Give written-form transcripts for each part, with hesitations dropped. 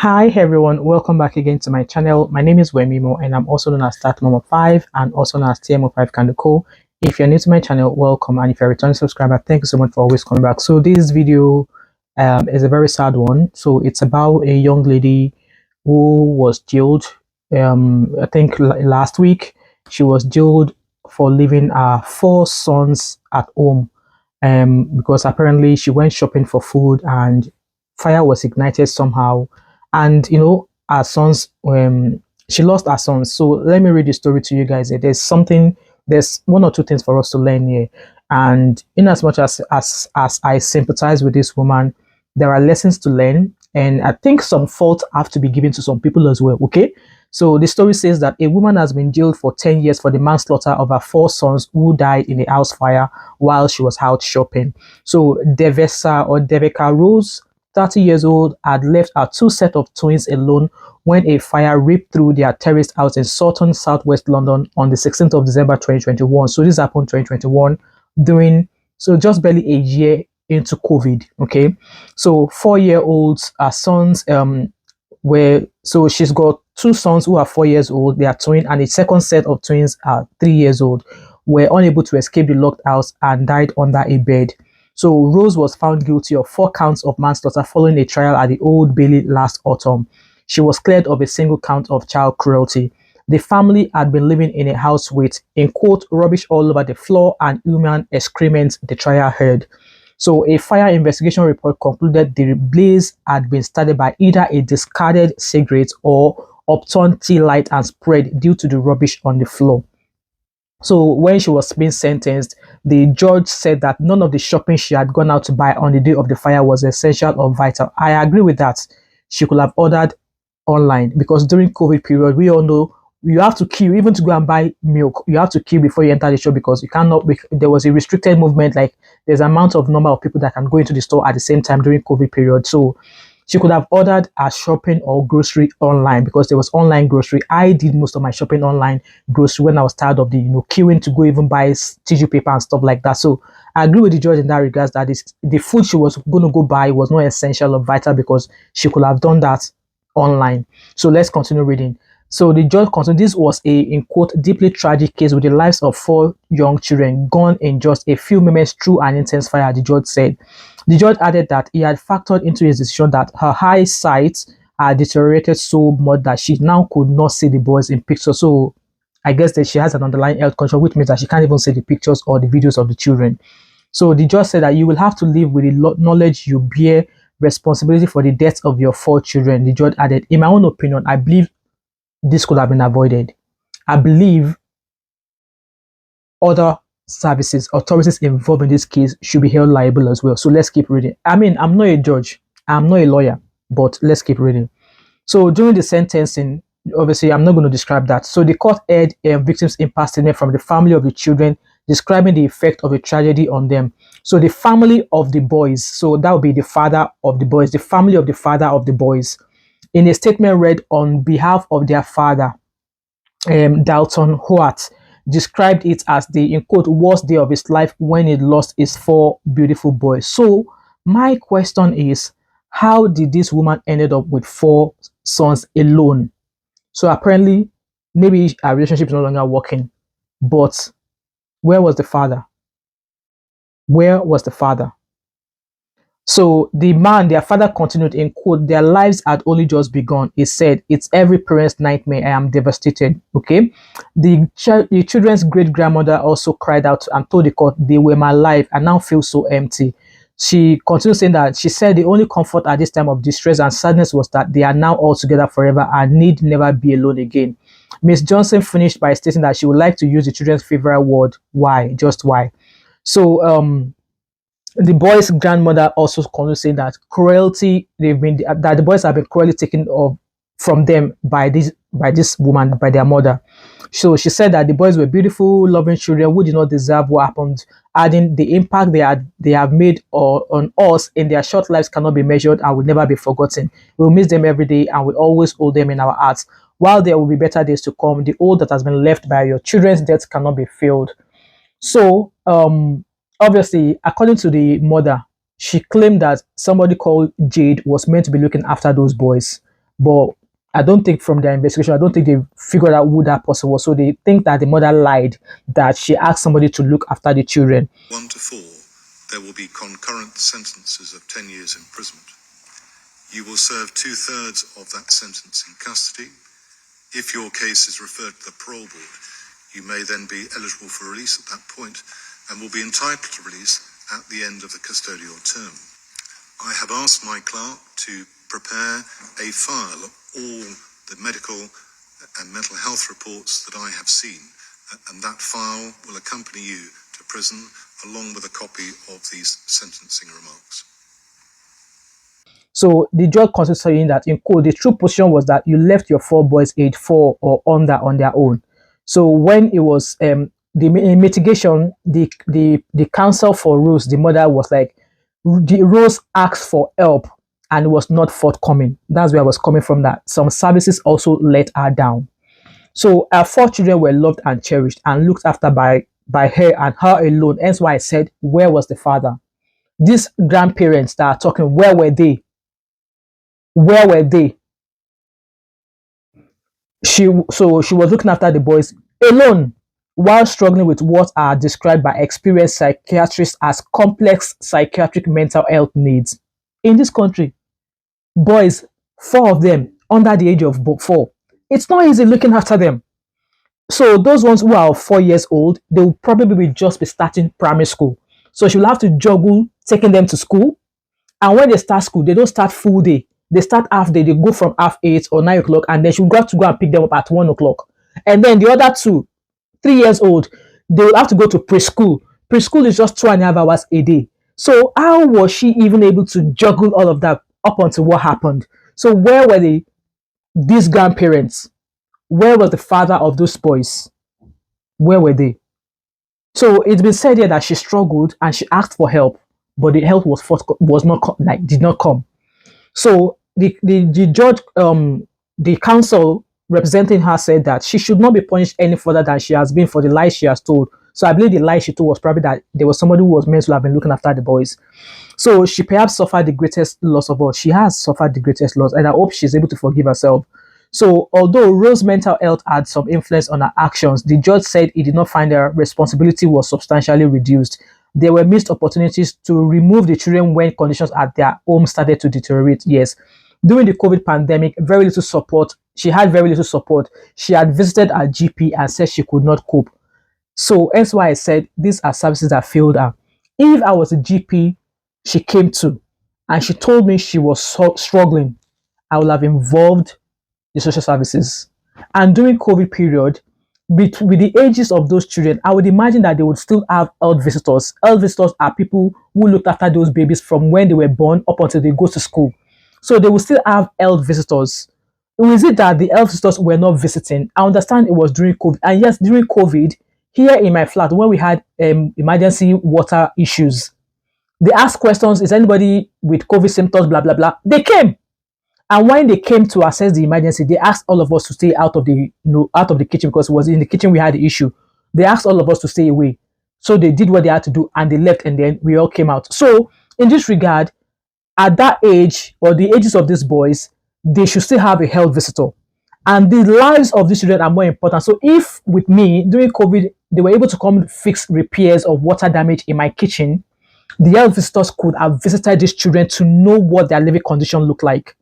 Hi everyone, welcome back again to my channel. My name is Wemimo and I'm also known as Start Mama 5 and also known as TMO5 Kanduko. If you're new to my channel, welcome, and if you're a returning subscriber, thank you so much for always coming back. So this video is a very sad one. So it's about a young lady who was jailed. I think last week she was jailed for leaving her four sons at home because apparently she went shopping for food and fire was ignited somehow, and our sons, she lost her sons. So let me read the story to you guys. There's one or two things for us to learn here, and in as much as I sympathize with this woman, there are lessons to learn, and I think some fault have to be given to some people as well. Okay, so the story says that a woman has been jailed for 10 years for the manslaughter of her four sons who died in a house fire while she was out shopping. So Deveca Rose, 30 years old, had left her two set of twins alone when a fire ripped through their terraced house in Sutton, southwest London on the 16th of December 2021. So this happened 2021 during, so just barely a year into COVID. Okay, so 4-year-olds, her sons, so she's got two sons who are 4 years old, they are twin, and a second set of twins are 3 years old, were unable to escape the locked house and died under a bed. So Rose was found guilty of 4 counts of manslaughter following a trial at the Old Bailey last autumn. She was cleared of a single count of child cruelty. The family had been living in a house with, in quote, rubbish all over the floor and human excrement, the trial heard. So a fire investigation report concluded the blaze had been started by either a discarded cigarette or upturned tea light and spread due to the rubbish on the floor. So when she was being sentenced, the judge said that none of the shopping she had gone out to buy on the day of the fire was essential or vital. I agree with that. She could have ordered online, because during COVID period, we all know you have to queue even to go and buy milk. You have to queue before you enter the shop because you cannot. There was a restricted movement, like there's an amount of number of people that can go into the store at the same time during COVID period. So she could have ordered her shopping or grocery online because there was online grocery. I did most of my shopping online grocery when I was tired of the queuing to go even buy tissue paper and stuff like that. So I agree with the judge in that regards that the food she was going to go buy was not essential or vital because she could have done that online. So let's continue reading. So the judge continued, this was a, in quote, deeply tragic case with the lives of 4 young children gone in just a few moments through an intense fire, the judge said. The judge added that he had factored into his decision that her eyesight had deteriorated so much that she now could not see the boys in pictures. So I guess that she has an underlying health condition, which means that she can't even see the pictures or the videos of the children. So the judge said that you will have to live with the knowledge you bear responsibility for the death of your 4 children. The judge added, in my own opinion, I believe this could have been avoided. I believe other services, authorities involved in this case should be held liable as well. So let's keep reading. I mean, I'm not a judge, I'm not a lawyer, but let's keep reading. So during the sentencing, obviously, I'm not going to describe that. So the court heard victims' impact statement from the family of the children, describing the effect of the tragedy on them. So the family of the boys, so that would be the father of the boys, the family of the father of the boys, in a statement read on behalf of their father, Dalton Hoat, described it as the, in quote, worst day of his life when he lost his 4 beautiful boys. So my question is, how did this woman ended up with 4 sons alone? So apparently, maybe our relationship is no longer working, but where was the father? Where was the father? So the man, their father, continued, in quote, their lives had only just begun. He said, it's every parent's nightmare. I am devastated. Okay. The children's great grandmother also cried out and told the court they were my life and now feel so empty. She continued saying that she said the only comfort at this time of distress and sadness was that they are now all together forever and need never be alone again. Miss Johnson finished by stating that she would like to use the children's favorite word, why, just why. So the boys' grandmother also continued saying that cruelty, that the boys have been cruelly taken from them by this woman, by their mother. So she said that the boys were beautiful, loving children who did not deserve what happened, adding the impact they have made on us in their short lives cannot be measured and will never be forgotten. We'll miss them every day and will always hold them in our hearts. While there will be better days to come, the old that has been left by your children's death cannot be filled. So obviously, according to the mother, she claimed that somebody called Jade was meant to be looking after those boys. But I don't think from their investigation, I don't think they figured out who that person was. So they think that the mother lied, that she asked somebody to look after the children. 1 to 4, there will be concurrent sentences of 10 years imprisonment. You will serve 2/3 of that sentence in custody. If your case is referred to the parole board, you may then be eligible for release at that point and will be entitled to release at the end of the custodial term. I have asked my clerk to prepare a file of all the medical and mental health reports that I have seen, and that file will accompany you to prison along with a copy of these sentencing remarks. So the judge considered saying that, in quote, the true position was that you left your 4 boys age 4 or under on their own. So when it was the mitigation, the counsel for Rose, the mother, was like, the Rose asked for help and was not forthcoming. That's where I was coming from, that some services also let her down. So her 4 children were loved and cherished and looked after by her and her alone. Hence why I said, where was the father? These grandparents that are talking, where were they? Where were they? She was looking after the boys alone while struggling with what are described by experienced psychiatrists as complex psychiatric mental health needs. In this country, boys, 4 of them under the age of 4. It's not easy looking after them. So those ones who are 4 years old, they will probably just be starting primary school. So she'll have to juggle taking them to school. And when they start school, they don't start full day. They start half day. They go from 8:30 or 9 o'clock, and then she'll have to go and pick them up at 1 o'clock. And then the other 2, 3 years old, they will have to go to preschool. Preschool is just 2.5 hours a day. So how was she even able to juggle all of that up until what happened? So where were these grandparents? Where was the father of those boys? Where were they? So it's been said here that she struggled and she asked for help, but the help was not, like, did not come. So the judge, the counsel representing her, said that she should not be punished any further than she has been for the lies she has told. So I believe the lie she told was probably that there was somebody who was meant to have been looking after the boys. So she perhaps suffered the greatest loss of all. She has suffered the greatest loss, and I hope she's able to forgive herself. So although Rose's mental health had some influence on her actions, the judge said he did not find her responsibility was substantially reduced. There were missed opportunities to remove the children when conditions at their home started to deteriorate. Yes. During the COVID pandemic, very little support. She had very little support. She had visited her GP and said she could not cope. So that's why I said these are services that failed her. If I was a GP she came to and she told me she was struggling, I would have involved the social services. And during COVID period, with the ages of those children, I would imagine that they would still have health visitors. Health visitors are people who looked after those babies from when they were born up until they go to school. So they will still have health visitors. Is it that the health visitors were not visiting? I understand it was during COVID. And yes, during COVID, here in my flat, when we had emergency water issues, they asked questions, is anybody with COVID symptoms, blah, blah, blah. They came. And when they came to assess the emergency, they asked all of us to stay out of the kitchen, because it was in the kitchen we had the issue. They asked all of us to stay away. So they did what they had to do and they left, and then we all came out. So in this regard, at that age or the ages of these boys, they should still have a health visitor. And the lives of these children are more important. So if with me during COVID, they were able to come fix repairs of water damage in my kitchen, the health visitors could have visited these children to know what their living condition looked like.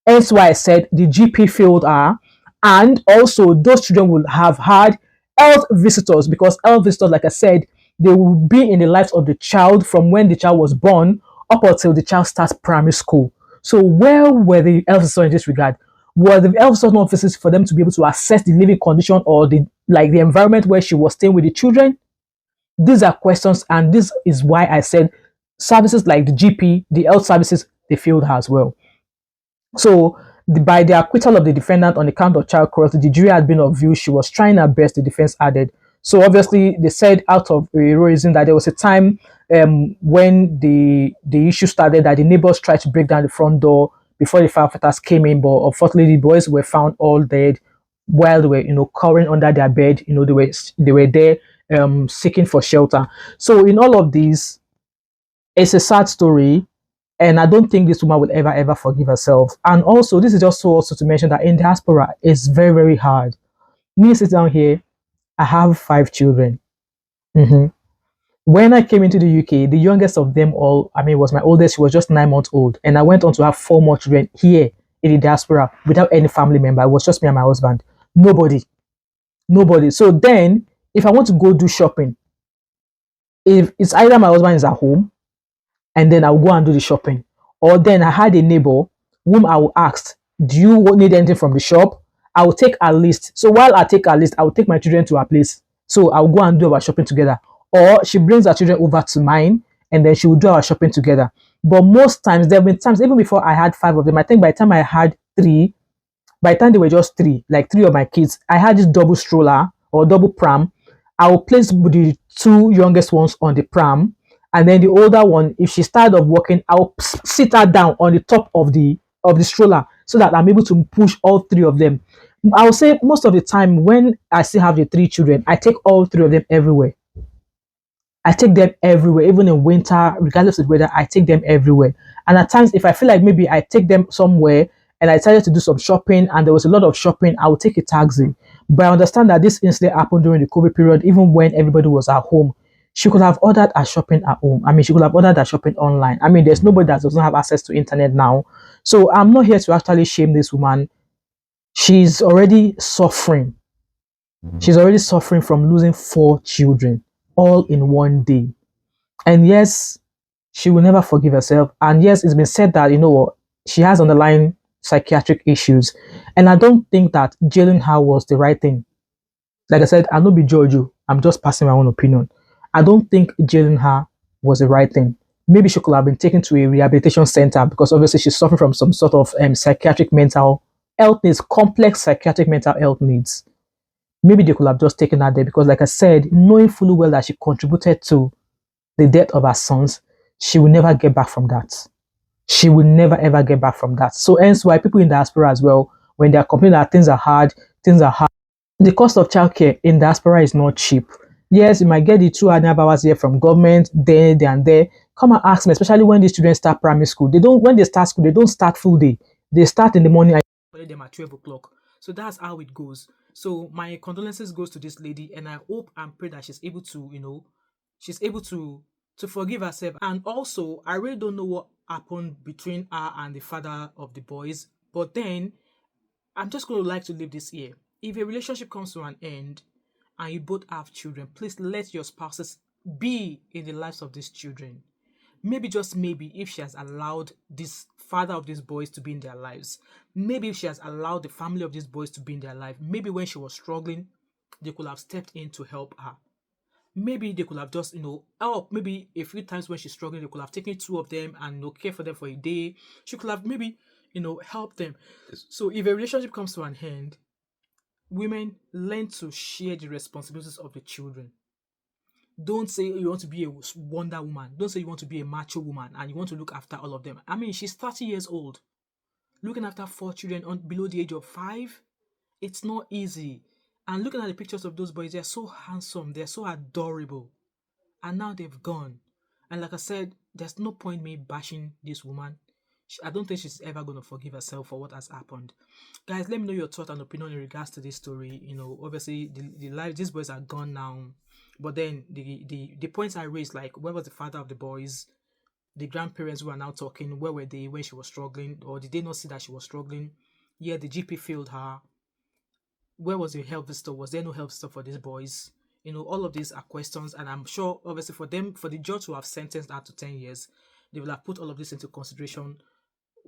Hence why I said the GP failed her, and also those children will have had health visitors, because health visitors, like I said, they will be in the lives of the child from when the child was born up until the child starts primary school. So where were the health visitors in this regard? Were the health visitors not visits for them to be able to assess the living condition or the environment where she was staying with the children? These are questions, and this is why I said services like the GP, the health services, they failed her as well. So by the acquittal of the defendant on the count of child cruelty, the jury had been of view she was trying her best, the defense added. So obviously they said out of heroism that there was a time when the issue started that the neighbors tried to break down the front door before the firefighters came in, but unfortunately the boys were found all dead while they were cowering under their bed. They were there seeking for shelter. So in all of these, it's a sad story. And I don't think this woman will ever forgive herself. And also, this is also to mention that in diaspora, it's very, very hard. Me sitting down here, I have 5 children. Mhm. When I came into the UK, the youngest of them all, I mean, was my oldest. She was just 9 months old. And I went on to have 4 more children here in the diaspora without any family member. It was just me and my husband. Nobody. Nobody. So then, if I want to go do shopping, if it's either my husband is at home and then I'll go and do the shopping, or then I had a neighbor whom I will ask, do you need anything from the shop? I will take a list. So while I take a list, I will take my children to her place. So I'll go and do our shopping together. Or she brings her children over to mine and then she will do our shopping together. But most times, there have been times, even before I had 5 of them, I think by the time I had 3, by the time they were just 3, like 3 of my kids, I had this double stroller or double pram. I will place the 2 youngest ones on the pram, and then the older one, if she started of walking, I'll sit her down on the top of the stroller so that I'm able to push all 3 of them. I will say most of the time when I still have the 3 children, I take all 3 of them everywhere. I take them everywhere, even in winter, regardless of the weather, I take them everywhere. And at times, if I feel like maybe I take them somewhere and I decided to do some shopping and there was a lot of shopping, I will take a taxi. But I understand that this incident happened during the COVID period, even when everybody was at home. She could have ordered her shopping at home. I mean, she could have ordered her shopping online. I mean, there's nobody that doesn't have access to internet now. So I'm not here to actually shame this woman. She's already suffering. She's already suffering from losing 4 children all in one day. And yes, she will never forgive herself. And yes, it's been said that, she has underlying psychiatric issues. And I don't think that jailing her was the right thing. Like I said, I'll not be judge you. I'm just passing my own opinion. I don't think jailing her was the right thing. Maybe she could have been taken to a rehabilitation center because obviously she's suffering from some sort of psychiatric mental health needs, complex psychiatric mental health needs. Maybe they could have just taken her there because, like I said, knowing fully well that she contributed to the death of her sons, she will never get back from that. She will never ever get back from that. So hence why people in diaspora as well, when they are complaining that things are hard. The cost of childcare in diaspora is not cheap. Yes, you might get the 2.5 hours here from government, there, and there. Come and ask me, especially when these children start primary school. When they start school, they don't start full day. They start in the morning and collect them at 12 o'clock. So that's how it goes. So my condolences goes to this lady, and I hope and pray that she's able to, she's able to forgive herself. And also, I really don't know what happened between her and the father of the boys. But then I'm just going to like to leave this here. If a relationship comes to an end and you both have children, please let your spouses be in the lives of these children. Maybe, just maybe, if she has allowed this father of these boys to be in their lives, maybe if she has allowed the family of these boys to be in their life, maybe when she was struggling, they could have stepped in to help her. Maybe they could have just, help. Maybe a few times when she's struggling, they could have taken 2 of them and care for them for a day. She could have maybe, helped them. So if a relationship comes to an end, women learn to share the responsibilities of the children. Don't say you want to be a Wonder Woman. Don't say you want to be a macho woman and you want to look after all of them. I mean, she's 30 years old. Looking after 4 children below the age of 5, it's not easy. And looking at the pictures of those boys, they're so handsome, they're so adorable. And now they've gone. And like I said, there's no point me bashing this woman. I don't think she's ever going to forgive herself for what has happened. Guys, let me know your thought and opinion in regards to this story. Obviously, the life, these boys are gone now. But then the points I raised, like where was the father of the boys? The grandparents who are now talking, where were they when she was struggling? Or did they not see that she was struggling? Yeah, the GP failed her. Where was the health visitor? Was there no health visitor for these boys? All of these are questions, and I'm sure, obviously, for the judge who have sentenced her to 10 years, they will have put all of this into consideration.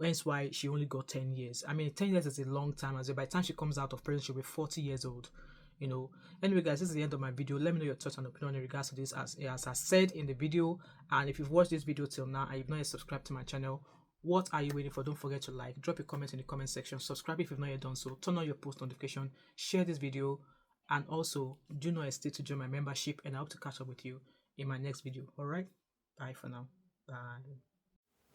Hence why she only got 10 years. I mean, 10 years is a long time as well. By the time she comes out of prison, she'll be 40 years old. Anyway, guys, this is the end of my video. Let me know your thoughts and opinion in regards to this, as I said in the video. And if you've watched this video till now and you've not yet subscribed to my channel, what are you waiting for? Don't forget to like, drop a comment in the comment section, subscribe if you've not yet done so, turn on your post notification, share this video, and also do not hesitate to join my membership. And I hope to catch up with you in my next video. All right, bye for now.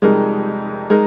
Bye.